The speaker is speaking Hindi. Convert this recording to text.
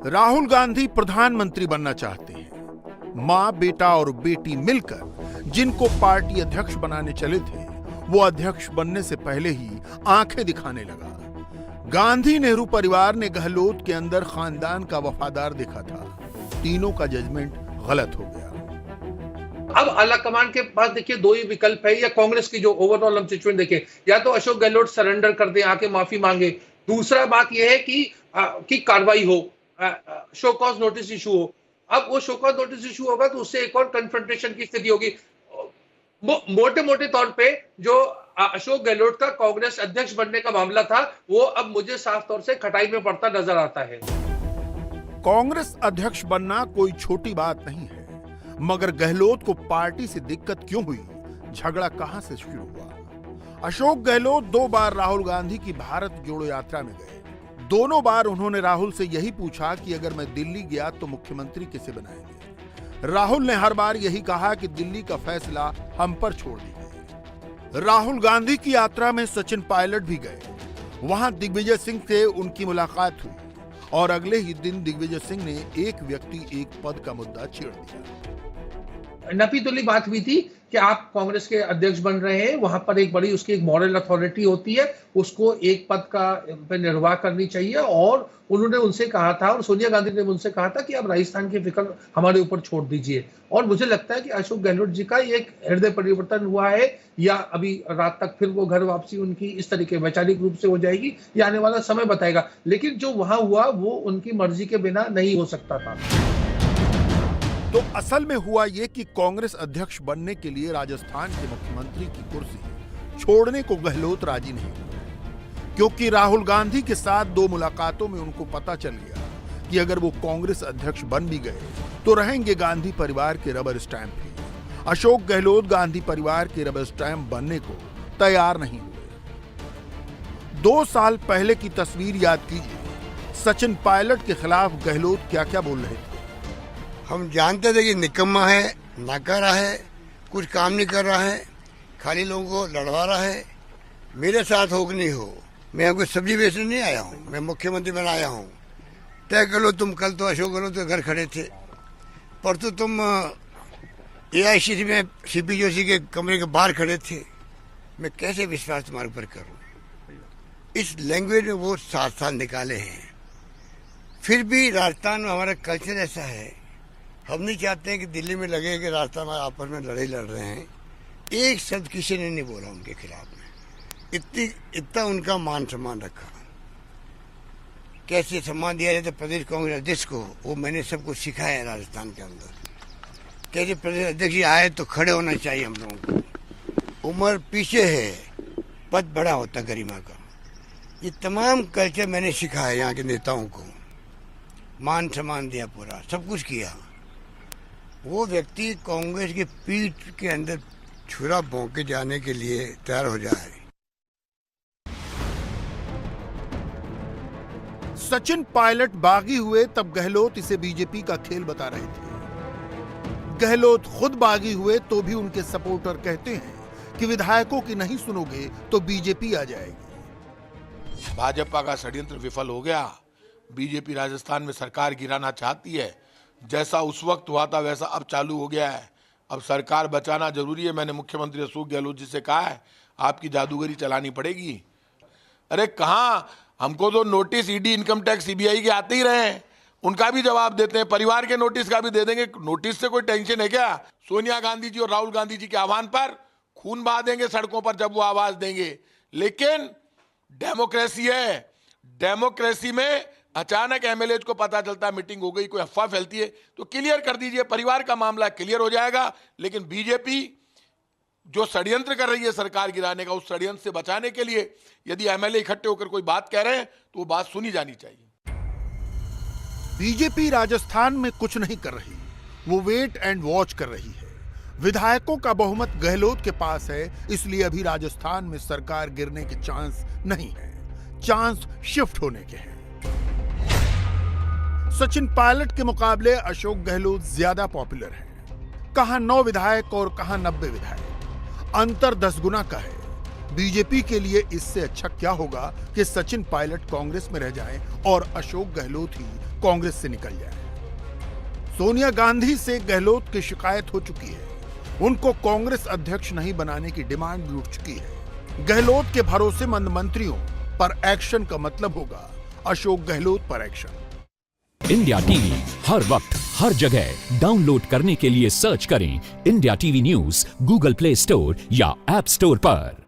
राहुल गांधी प्रधानमंत्री बनना चाहते हैं। मां, बेटा और बेटी मिलकर जिनको पार्टी अध्यक्ष बनाने चले थे, वो अध्यक्ष बनने से पहले ही आंखें दिखाने लगा। गांधी नेहरू परिवार ने गहलोत के अंदर खानदान का वफादार देखा था। तीनों का जजमेंट गलत हो गया। अब आला कमान के पास देखिए दो ही विकल्प है, या कांग्रेस की जो ओवरऑल हम सिचुएशन देखें, या तो अशोक गहलोत सरेंडर कर दे, आके माफी मांगे। दूसरा बात यह है कि कार्रवाई हो, शो कॉज नोटिस इशू हो। अब वो शो कॉज नोटिस इशू होगा तो उससे एक और कन्फ्रंटेशन की स्थिति होगी। मोटे मोटे तौर पे जो अशोक गहलोत का कांग्रेस अध्यक्ष बनने का मामला था, वो अब मुझे साफ तौर से खटाई में पड़ता नजर आता है। कांग्रेस अध्यक्ष बनना कोई छोटी बात नहीं है, मगर गहलोत को पार्टी से दिक्कत क्यों हुई? झगड़ा कहां से शुरू हुआ? अशोक गहलोत 2 बार राहुल गांधी की भारत जोड़ो यात्रा में गए। दोनों बार उन्होंने राहुल से यही पूछा कि अगर मैं दिल्ली गया तो मुख्यमंत्री किसे बनाएंगे। राहुल ने हर बार यही कहा कि दिल्ली का फैसला हम पर छोड़ दीजिए। राहुल गांधी की यात्रा में सचिन पायलट भी गए। वहां दिग्विजय सिंह से उनकी मुलाकात हुई और अगले ही दिन दिग्विजय सिंह ने एक व्यक्ति एक पद का मुद्दा छेड़ दिया। नफी तुली बात हुई थी कि आप कांग्रेस के अध्यक्ष बन रहे हैं, वहां पर एक बड़ी उसकी एक मॉरल अथॉरिटी होती है, उसको एक पद का पे निर्वाह करनी चाहिए। और उन्होंने उनसे कहा था, और सोनिया गांधी ने उनसे कहा था कि आप राजस्थान की फिक्र हमारे ऊपर छोड़ दीजिए। और मुझे लगता है कि अशोक गहलोत जी का एक हृदय परिवर्तन हुआ है, या अभी रात तक फिर वो घर वापसी उनकी इस तरीके वैचारिक रूप से हो जाएगी, ये आने वाला समय बताएगा। लेकिन जो वहां हुआ वो उनकी मर्जी के बिना नहीं हो सकता था। तो असल में हुआ यह कि कांग्रेस अध्यक्ष बनने के लिए राजस्थान के मुख्यमंत्री की कुर्सी छोड़ने को गहलोत राजी नहीं हुए, क्योंकि राहुल गांधी के साथ 2 मुलाकातों में उनको पता चल गया कि अगर वो कांग्रेस अध्यक्ष बन भी गए तो रहेंगे गांधी परिवार के रबर स्टैंप ही। अशोक गहलोत गांधी परिवार के रबर स्टैंप बनने को तैयार नहीं हुए। 2 साल पहले की तस्वीर याद कीजिए। सचिन पायलट के खिलाफ गहलोत क्या क्या बोल रहे थे। हम जानते थे कि निकम्मा है, नाकारा है, कुछ काम नहीं कर रहा है, खाली लोगों को लड़वा रहा है। मेरे साथ हो कि नहीं हो, मैं कोई सब्जी बेचने नहीं आया हूँ, मैं मुख्यमंत्री बनाया हूँ। तय कर लो तुम। कल तो अशोक गहलोत के घर खड़े थे, परसों तुम AICC में CP जोशी के कमरे के बाहर खड़े थे। मैं कैसे विश्वास तुम्हारे ऊपर करूँ? इस लैंग्वेज में वो 7 साल निकाले हैं। फिर भी राजस्थान में हमारा कल्चर ऐसा है, हम नहीं चाहते हैं कि दिल्ली में लगे कि राजस्थान में आपस में लड़ाई लड़ रहे हैं। एक शब्द किसी ने नहीं बोला उनके खिलाफ में। इतना उनका मान सम्मान रखा। कैसे सम्मान दिया जाता प्रदेश कांग्रेस अध्यक्ष को, वो मैंने सबको सिखाया है राजस्थान के अंदर। कैसे प्रदेश अध्यक्ष आए तो खड़े होना चाहिए हम लोगों को। उम्र पीछे है, पद बड़ा होता गरिमा का। ये तमाम कल्चर मैंने सिखाया यहाँ के नेताओं को। मान सम्मान दिया, पूरा सब कुछ किया। वो व्यक्ति कांग्रेस की पीठ के अंदर छुरा भोंक के जाने के लिए तैयार हो जाए। सचिन पायलट बागी हुए तब गहलोत इसे बीजेपी का खेल बता रहे थे। गहलोत खुद बागी हुए तो भी उनके सपोर्टर कहते हैं कि विधायकों की नहीं सुनोगे तो बीजेपी आ जाएगी। भाजपा का षड्यंत्र विफल हो गया। बीजेपी राजस्थान में सरकार गिराना चाहती है। जैसा उस वक्त हुआ था वैसा अब चालू हो गया है। अब सरकार बचाना जरूरी है। मैंने मुख्यमंत्री अशोक गहलोत जी से कहा है, आपकी जादूगरी चलानी पड़ेगी। अरे कहाँ, हमको तो notice ED, income tax, CBI के आते ही रहे हैं, उनका भी जवाब देते हैं, परिवार के नोटिस का भी दे देंगे। नोटिस से कोई टेंशन है क्या? सोनिया गांधी जी और राहुल गांधी जी के आह्वान पर खून बहा देंगे सड़कों पर जब वो आवाज देंगे। लेकिन डेमोक्रेसी है, डेमोक्रेसी में अचानक MLA को पता चलता है मीटिंग हो गई, कोई अफवाह फैलती है तो क्लियर कर दीजिए, परिवार का मामला क्लियर हो जाएगा। लेकिन बीजेपी जो षड्यंत्र कर रही है सरकार गिराने का, उस षड्यंत्र से बचाने के लिए यदि MLA इकट्ठे होकर कोई बात कह रहे हैं तो वो बात सुनी जानी चाहिए। बीजेपी राजस्थान में कुछ नहीं कर रही, वो वेट एंड वॉच कर रही है। विधायकों का बहुमत गहलोत के पास है, इसलिए अभी राजस्थान में सरकार गिरने के चांस नहीं है, चांस शिफ्ट होने के हैं। सचिन पायलट के मुकाबले अशोक गहलोत ज्यादा पॉपुलर हैं। कहां 9 विधायक और कहां 90 विधायक, अंतर 10 गुना का है। बीजेपी के लिए इससे अच्छा क्या होगा कि सचिन पायलट कांग्रेस में रह जाएं और अशोक गहलोत ही कांग्रेस से निकल जाए। सोनिया गांधी से गहलोत की शिकायत हो चुकी है, उनको कांग्रेस अध्यक्ष नहीं बनाने की डिमांड भी उठ चुकी है। गहलोत के भरोसेमंद मंत्रियों पर एक्शन का मतलब होगा अशोक गहलोत पर एक्शन। इंडिया टीवी हर वक्त हर जगह डाउनलोड करने के लिए सर्च करें India TV news Google play store या ऐप स्टोर पर।